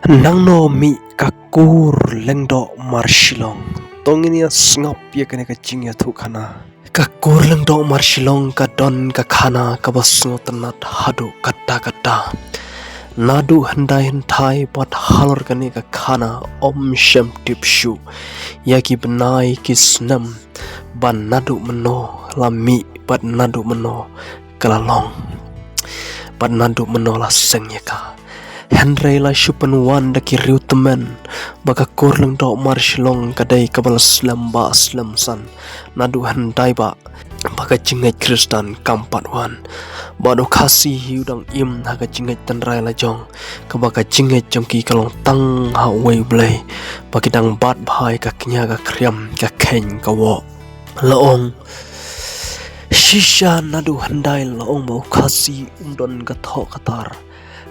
Nang no mi kakur lengdo marshilong tongin ya sngap ya kene kacing ya tu kana kakur lengdo marshilong ka don ka khana ka basngo tanat hadu kata kata nadu handai hentai pat halor kane ka khana om shem tipshu ya ki benai kisnam ban nadu meno lami pat nadu meno kalalong pat nadu meno la sengya ka Henry la shupan wan da kiriu temen baka kurleng do marshilong kadai kabal slam ba slam san nadu handai ba baka jingai kristan kampat wan bado kasi hiudang im haga jingai tanrai la jong kabaka jingai jongki kalong tang ha wei blai baki dang bat bhai ka knya ka kriam ka khen ka wo laong shisha nadu handai laong ba kasi umdon ka tho katar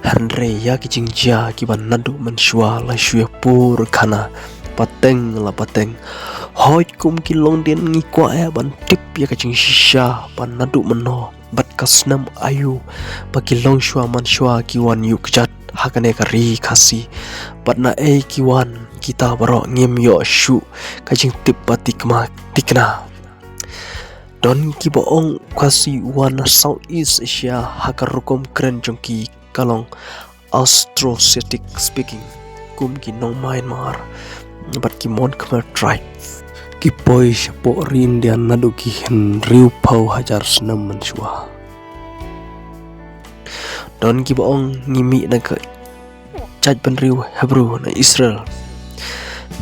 Henry ya ki jingjia ki ban nadu menshua la shue pur kana pateng la pateng hoi kum ki long den ngi kwa ya ban tip ya ka jing shisha ban nadu meno bat kasnam ayu baki long shua man shua ki wan yuk jat hakane ka ri khasi bat na e ki wan kita baro ngem yo shu ka jing tip batik ma tikna don ki boong kasi wan Southeast Asia hakar rukom kren jongki kalong Austroasiatic speaking kum ki nong Myanmar bat ki mon khmer tribe ki poi shapo rin dia nadu ki hen riu pau hajar snam mansua don ki boong ngimi na ka chaj ban riu Hebrew na Israel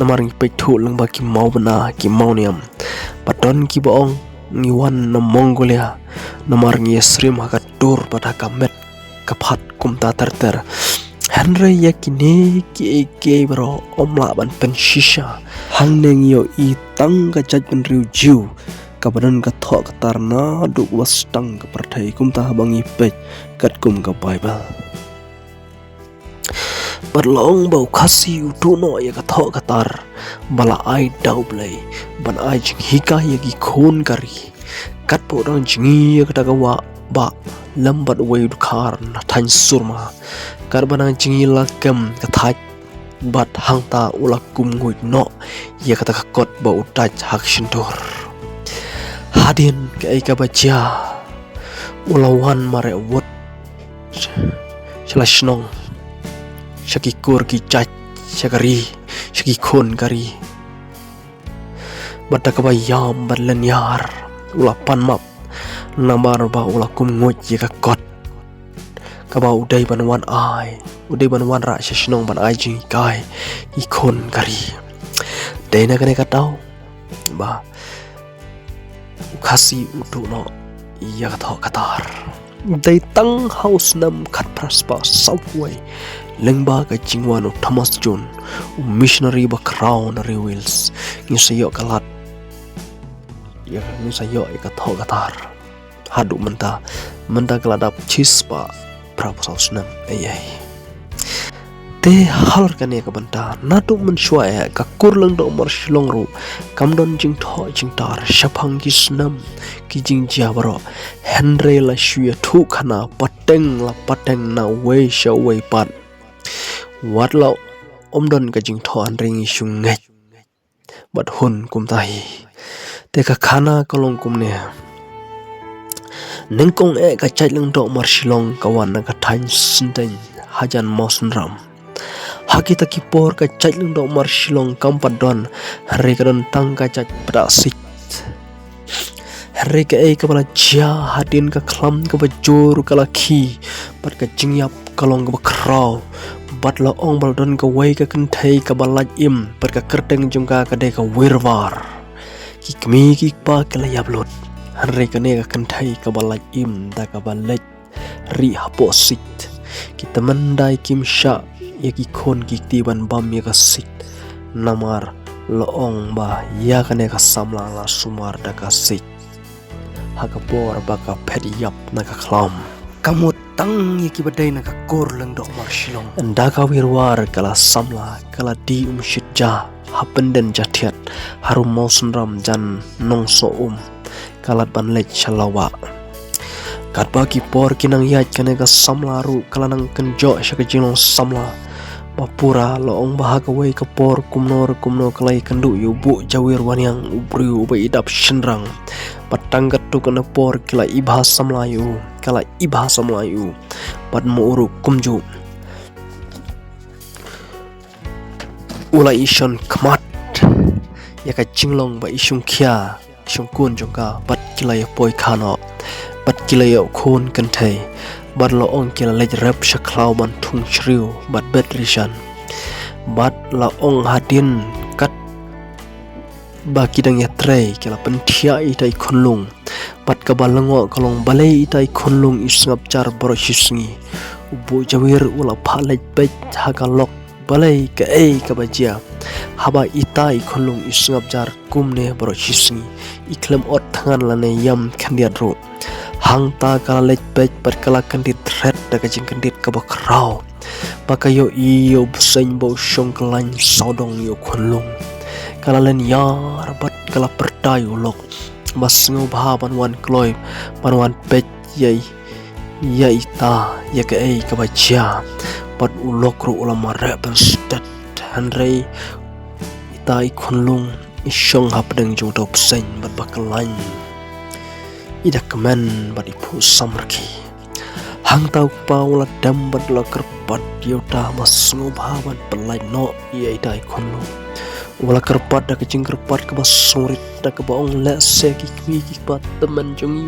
namar ngi pe thu lang ba ki mau bana ki mau niam don ki boong ngi wan na Mongolia namar ngi srim ha ka dur pada ka met kapat kumta terter Henry yakini ki bro omla ban pen shisha hang neng yo I tang ka jaj ban riu jiu ka badan ka tho ka tarna duk was tang ka perthai kumta bangi pech kat kum ka Bible berlong bau kasi utu no ya ka tho ka tar bala ai dau blai ban ai jing hika ya gi khon kari kat po dong jingi ya ka wa ba lambat wei dukhar na than surma karbana jingi lakam kathaj bat hangta ulakum ngui no ya kata kot ba utaj hak shindur hadin ke ka bacia ulawan mare wot slashnong shakikur ki chach shakari shaki khon kari batak ba yam badlen yar ulapan map namar ba ulakum ngoj ye ka kot ka ba udai ban wan ai udai ban wan ra shishnong ban ai jing kai I khon kari deina kane ka tau ba khasi utu no ya ka tho katar dei tang house nam khat praspa southway lengba ka jingwan Thomas John missionary ba crown rewils ni sayo kalat ya ni sayo ka tho katar hadu menta keladap chispa prapusau snam ai te halor kane ka banta nadu menshua ya ka kurlang do mar shilong ru kamdon jing tho jing tar shaphang ki snam ki jing jia baro Henry la shue thu khana pateng na we sha we pat wat lo omdon ka jing tho an ring shung ngai bat hun kum tai te ka khana kolong kum ne nengkong ka chai leng do marshilong kawan na ka thain sinteng hajan mosnram hakita ki por ka chai leng do marshilong kampadon re ka don tang ka chai prasik re ka ka bala ja hadin ka khlam ka bajur ka lakhi pat ka jingyap kalong ka kraw bat la ong bal don ka wei ka kenthei ka balaj im pat ka kerteng jungka ka de ka wirwar ki kmi ki pa ka la yablot Henry kane ka kenthai ka balaj im da ka balaj ri haposit kita mandai kim sha ya ki khon ki tiban bam ya ka sit namar loong ba ya kane ka samla la sumar da ka sit haka por ba ka phet yap na ka khlam kamu tang ya ki badai na ka kor leng dok marshilong anda ka wirwar kala samla kala di shitja hapenden jathiat harum mausunram jan nongso kalat ban lech chalawa kat ba ki por kinang yat kane ka samla ru kalanang kenjo shaka jinong samla Bapura loong bahagawai kapor kumno kalai kandu yu bu jawir wanyang ubriu ba idap shenrang patanggat tu kana por kila ibhasa Melayu kala ibhasa Melayu pat muuru kumju ulai ishon kmat ya ka jinglong ba ishung kia ishung kun jongka pat kila ya poi khano pat kila ya khon kanthai bat lo ong kila lej rap shaklau ban thung shriu bat bet rishan bat la ong hadin kat ba kidang ya trei kila penthia itai khonlung bat ka balango kalong balai itai khonlung isngap char boro shisngi ubu jawir ula phalej bet hagalok balai ka ka bajia haba itai khonlung isngap jar kumne boro shisngi iklem ot thangan lane yam khandiat ro hangta kala lej pej perkala kandit red daga jing kandit kabakrau pakayo iyo buseng bau syong kelain sodong yo khonlung kala len yar bat kala perdayu lok mas ngobha banwan kloy banwan pej yai ta ya ka kabajia pat ulok ro ulama repen stat hanrei itai khonlung isyong hapdeng jong do buseng bat bakalain ida kemen badi pu samrki hang tau paula dam bad la kerpat yota mas ngobhawan pelai no ia idai khonlo wala kerpat da kecing kerpat ke basurit da ke baong le se ki pat teman jongi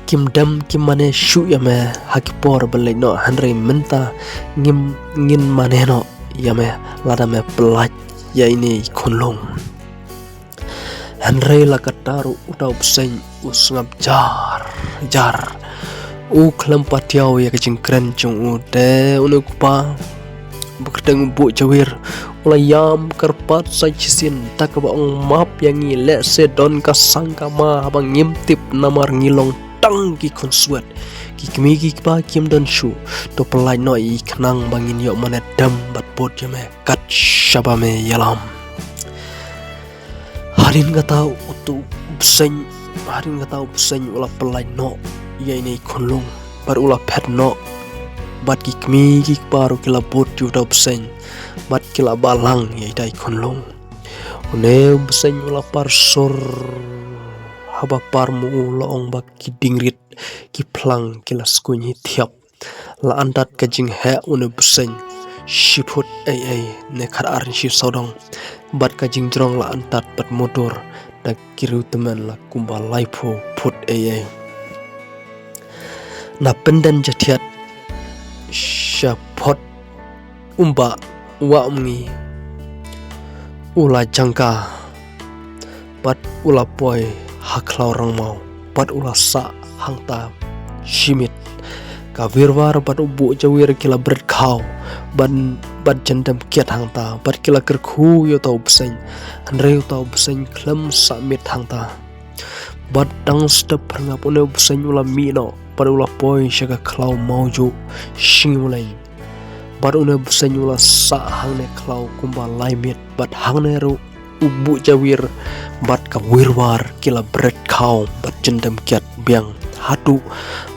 kim dam kim mane shu ya me hakipor belai no hanrei menta ngin mane no ya me lada me pelai ya ini khonlong Henry la kataru utau peseng usngap jar klem patiau ya kecing keren cung ude unu kupa bekdeng bu jawir ulayam kerpat sai cisin tak baong map yang ngile se don kasangka ma abang ngimtip namar ngilong tang ki konsuat ki kemigi pa kim don shu to pelai noi kenang bangin yok mana dam bat bot jame kat shabame yalam harin tahu utu beseng ulah pelai no ia ini khonlung bar ulah pet no bat kikmi kik baru kila bot juda beseng bat kila balang ia dai khonlung une beseng ulah parsor haba parmu loong bak kidingrit kiplang kila skunyi tiap la andat kajing he une beseng shiput nekar arin shi sodong bat kajing jrong la antat bat motor da kiru teman la kumba laipo put na pendan jatiat syapot umba wa umngi ula jangka bat ula poi haklau rang mau bat ula sa hangta shimit ka wirwar bat ubu jawir kila berkau ban jendam kiat hangta bat kila kerku yo tau beseng hanreu tau beseng klem samit hangta bat dang step ngap une beseng ula mino bat ula poi syaga klau mauju sing mulai bat une beseng ula sa hangne klau kumba laimit bat hangne ru ubu jawir bat ka wirwar kila berkau bat jendam kiat biang hadu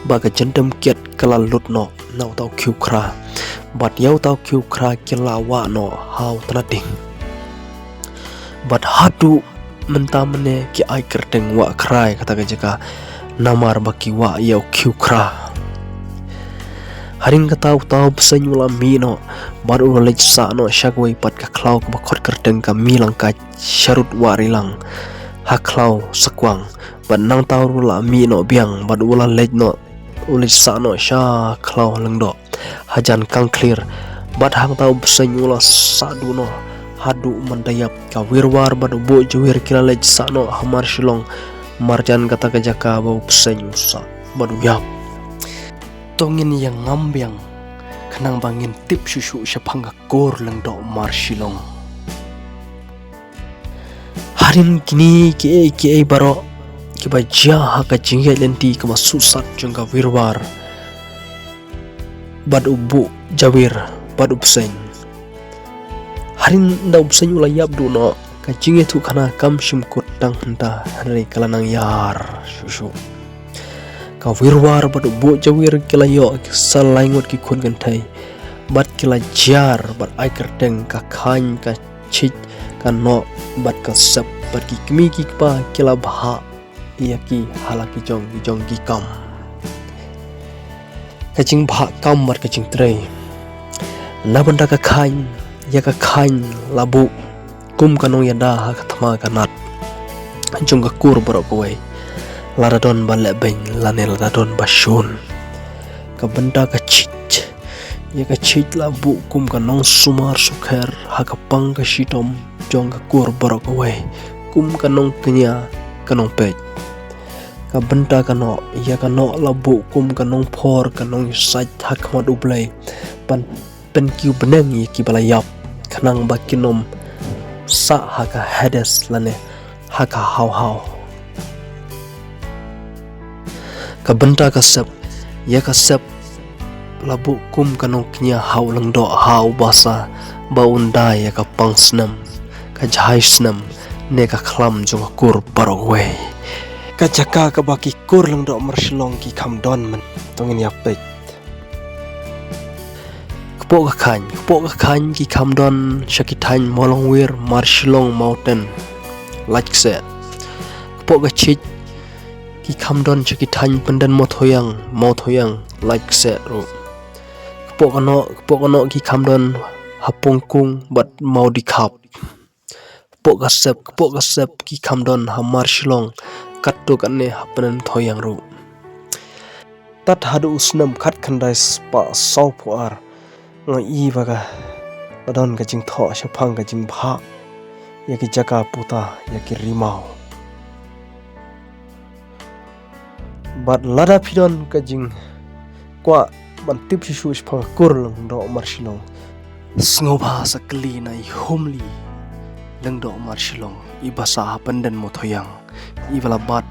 baga jendam kiat kala lutno nau tau kyukra bat yau tau kyukra kila wa no hau trading bat hadu mentamne ki ai kerteng wa krai kata jaka namar baki wa yau kyukra haring katau tau pesenyula mino bat ula lej sa no syagwai pat ka klau ka bakot kerteng ka milang ka syarut warilang haklau sekwang bat nang tau ula mino biang bat ula lej no ulis sano sya klau lengdo hajan kang clear bat hang tau besenyula sadu no hadu mandayap ka wirwar bat ubu jawir kila lej sano hamar shilong marjan kata kejaka bau besenyu sa badu yap tongin yang ngambiang kenang bangin tip susu syapangga kor lengdo mar shilong harin kini ki baro kiba jaha ka jingya lenti kama susat jengka wirwar bad ubu jawir bad ubseng harin da ubseng ula yabdu no ka jingya tu kana kam shimkut dang henta hari kalanang yar susu ka wirwar bad ubu jawir kilayo salaingot ki kun gantai bat kilajar bat ai kerteng ka khan ka chit ka no bat ka sep bat ki kmi ki pa kila bha ia ki halaki jong ki kam ka ching bha kam bat ka ching trei na banda ka khan ya ka khan labu kum kanong yada ha ka thama ka nat jong ka kur borok wei laradon balek beng lane laradon basun ka benda ka chit ya ka chit labu kum kanong sumar sukher ha ka pang ka shitom jong ka kur borok wei kum kanong kenya kanong pej ka benda kano ya kano labu kum kanong phor kanong sait ha khamat ublai pan pen kiu beneng ya ki balayap kanang bakinom sa ha ka hades lane ha ka hau ka benda ka sep ya ka sep labu kum kanong kenya hau lang do hau basa ba undai ya ka pang snam ka jai snam ne ka khlam jong kur barowei ka jaka ka baki kur lang do marshilong ki kham don man tongin ya pek kpo ka khan ki kham don shakitan molong wir marshilong mountain like se kpo ka chit ki kham don shakitan pandan mothoyang like se ro kpo no ki kham don hapong kung bat mau dikhap kpo ka sep ki kham don ha marshilong katto kanne hapanan thoyang ro tat hadu usnam khat khandai spa sau puar ngai i baga adon ka jing tho shapang ka jing bha ya ki jaka puta ya ki rimau bat lada phidon ka jing kwa bantip shu shpang kurlong do marshilong sngoba sakli nai homli lengdo marshilong ibasa pandan mothoyang ibalabat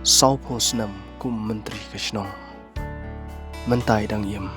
sau posnam kum menteri kashnong mentai dang yem